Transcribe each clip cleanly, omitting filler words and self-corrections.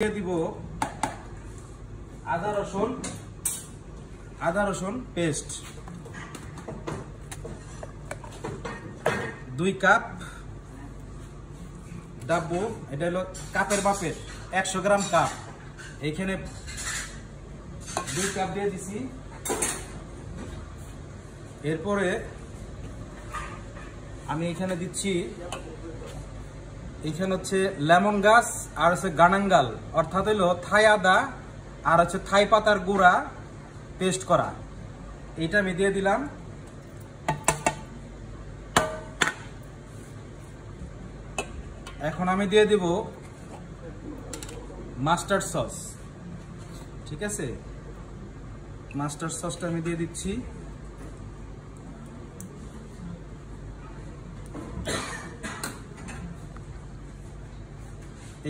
দিয়ে দিব আদা রসুন পেস্ট 2 কাপ ডাব্বু। এটা হলো কাপের মাপের 100 গ্রাম কাপ। এইখানে 2 কাপ দিয়ে দিছি। এরপরে আমি এখানে দিচ্ছি, এখানে হচ্ছে লেমন গাছ আর হচ্ছে গানাঙ্গাল, অর্থাৎ হলো থাই আদা আর হচ্ছে থাই পাতার গুঁড়া পেস্ট করা। এইটা আমি দিয়ে দিলাম। এখন আমি দিয়ে দিব মাস্টার্ড সস। ঠিক আছে, মাস্টার্ড সসটা আমি দিয়ে দিচ্ছি।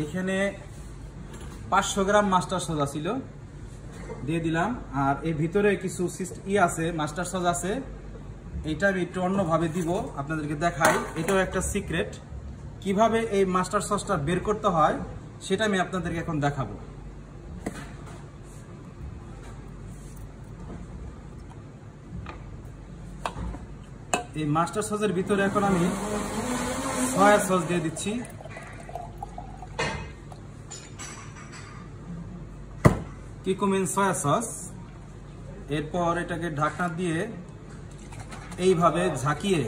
এইখানে 500 গ্রাম মাস্টার্ড সস ছিল, দিয়ে দিলাম। আর এর ভিতরে কিছু আছে, মাস্টার্ড সস আছে। এইটা আমি একটু অন্যভাবে দিব, আপনাদেরকে দেখাই। এটাও একটা সিক্রেট, কিভাবে এই মাস্টার্ড সসটা বের করতে হয় সেটা আমি আপনাদেরকে এখন দেখাবো। এই মাস্টার্ড সসের ভিতরে এখন আমি সয়া সস দিয়ে দিচ্ছি। কিকুমিন সয়া সস। এরপর এটাকে ঢাকনা দিয়ে এইভাবে ঝাঁকিয়ে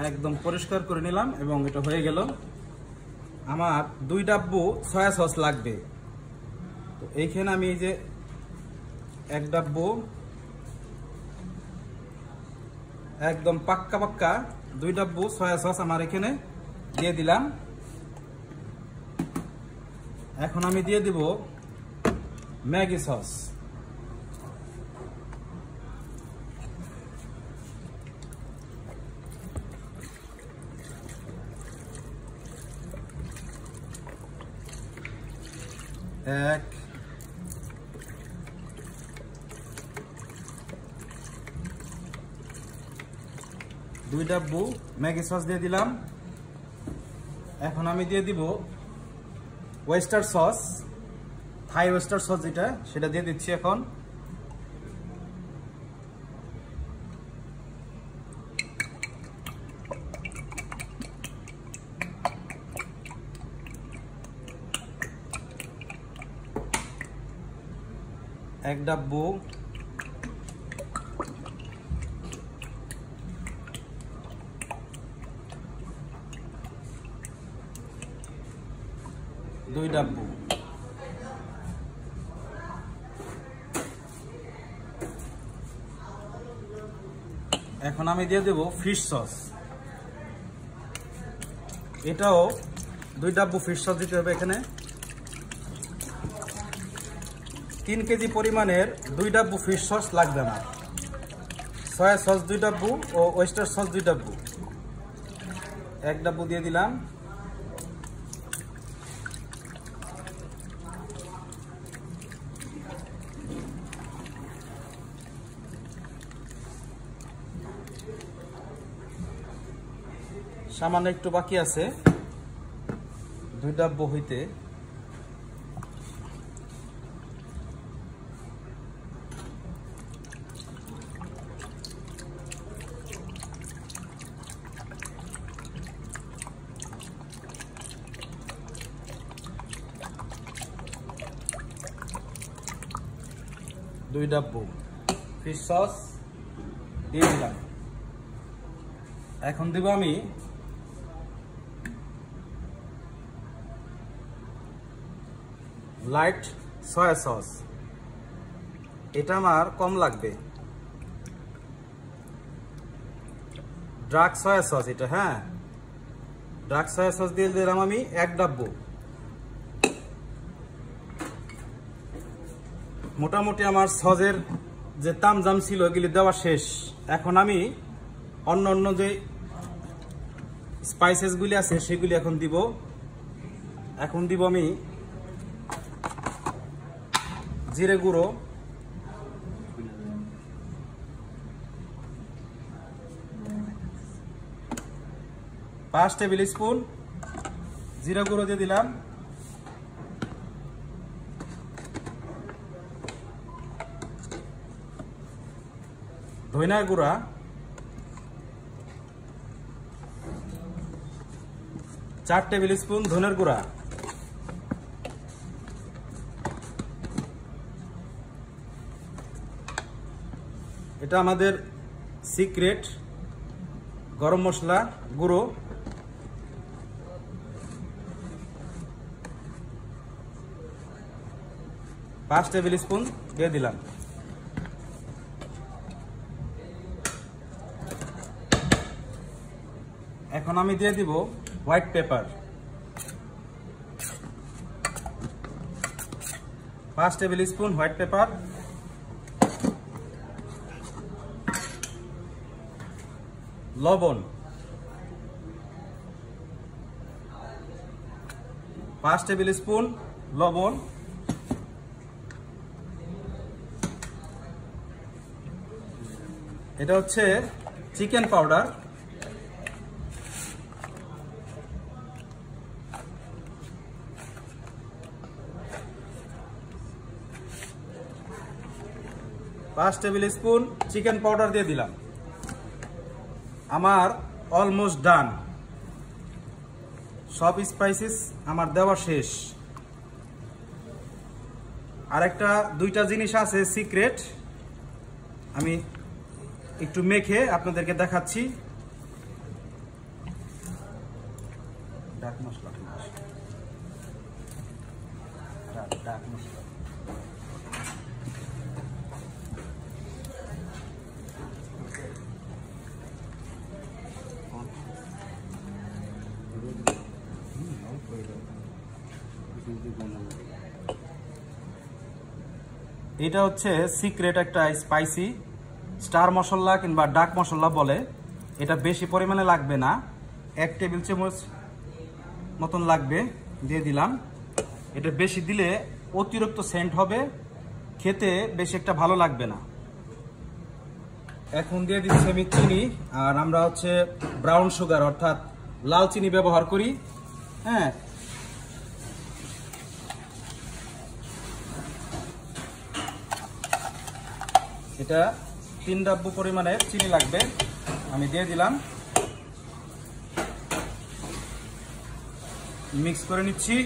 একদম পরিষ্কার করে নিলাম এবং এটা হয়ে গেল। আমার 2 ডাব্বু সয়া সস লাগবে। তো এইখানে আমি এই যে 1 ডাব্বু একদম পাক্কা 2 ডাব্বু সয়া সস আমার এখানে দিয়ে দিলাম। এখন আমি দিয়ে দিব ম্যাগি সস। এক, 2 ডাব্বু ম্যাগি সস দিয়ে দিলাম। এখন আমি দিয়ে দিব ওয়েস্টার সস, থাই ওয়েস্টার সস যেটা, সেটা দিয়ে দিচ্ছি এখন। এক ডাব্বু দুই ডাব্বু। এখন আমি দিয়ে দেব ফিশ সস। এটাও 2 ডাব্বু ফিশ সস দিতে হবে। এখানে 3 কেজি পরিমাণের 2 ডাব্বু ফিশ সস লাগবে না। সয়া সস 2 ডাব্বু ও ওয়েস্টার সস 2 ডাব্বু। 1 ডাব্বু দিয়ে দিলাম। সামান্য একটু বাকি আছে 2 ডাব্বু হইতে। দুই ডাব্বু ফিশ সস দিয়ে দিলাম। এখন দেব আমি লাইট সয়া সস। এটা আমার কম লাগবে। ডার্ক সয়া সস এটা, হ্যাঁ, ডার্ক সয়া সস দিয়ে দিলাম আমি 1 ডাব্বু। মোটামুটি আমার সসের যে তামজাম ছিল এগুলি দেওয়া শেষ। এখন আমি অন্য যে স্পাইসেস গুলি আছে সেগুলি এখন দিব। এখন দিব আমি জিরে গুঁড়ো, 5 টেবিল স্পুন জিরা গুঁড়ো দিয়ে দিলাম, ধনিয়া গুঁড়া 4 টেবিল স্পুন ধনিয়ার গুঁড়া, এটা আমাদের সিক্রেট গরম মশলা গুঁড়ো, 5 টেবিল স্পুন দিয়ে দিলাম। এখন আমি দিয়ে দিব white paper 5 table spoon white paper, লবণ 5 টেবিল স্পুন লবণ, এটা হচ্ছে চিকেন পাউডার, পাঁচ টেবিল স্পুন চিকেন পাউডার দিয়ে দিলাম। আমার অলমোস্ট ডান, সব স্পাইসেস আমার দেওয়া শেষ। আরেকটা দুইটা জিনিস আছে সিক্রেট, আমি একটু মেখে আপনাদেরকে দেখাচ্ছি। ডাক মশলা, ডাক মশলা এটা হচ্ছে সিক্রেট একটা স্পাইসি স্টার মশলা কিংবা ডাক মশলা বলে। এটা বেশি পরিমাণে লাগবে না, 1 টেবিল চামচ মতন লাগবে, দিয়ে দিলাম। এটা বেশি দিলে অতিরিক্ত সেন্ট হবে, খেতে বেশি একটা ভালো লাগবে না। এখন দিয়ে দিচ্ছি আমি চিনি, আর আমরা হচ্ছে ব্রাউন সুগার অর্থাৎ লাল চিনি ব্যবহার করি। হ্যাঁ, এটা 3 ডাব্বু পরিমাণের চিনি লাগবে, আমি দিয়ে দিলাম। মিক্স করে নিচ্ছি।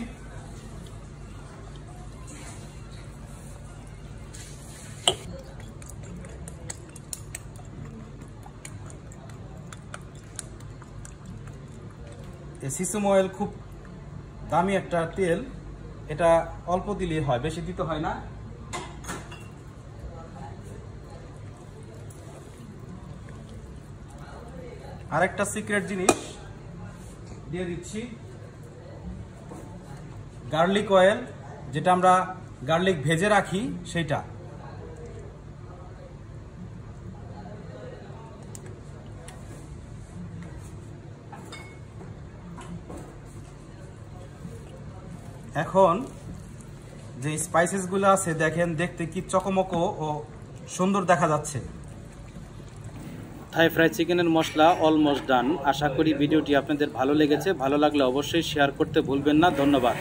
সিসম অয়েল খুব দামি একটা তেল, এটা অল্প দিলেই হয়, বেশি দিতে হয় না। আরেকটা সিক্রেট জিনিস দিয়ে দিচ্ছি, গার্লিক অয়েল, যেটা আমরা গার্লিক ভেজে রাখি সেটা। এখন যে স্পাইসেসগুলো আছে দেখেন, দেখতে কি চকমকো ও সুন্দর দেখা যাচ্ছে। থাই ফ্রাই চিকেনের মশলা অলমোস্ট ডান। আশা করি ভিডিওটি আপনাদের ভালো লেগেছে। ভালো লাগলে অবশ্যই শেয়ার করতে ভুলবেন না। ধন্যবাদ।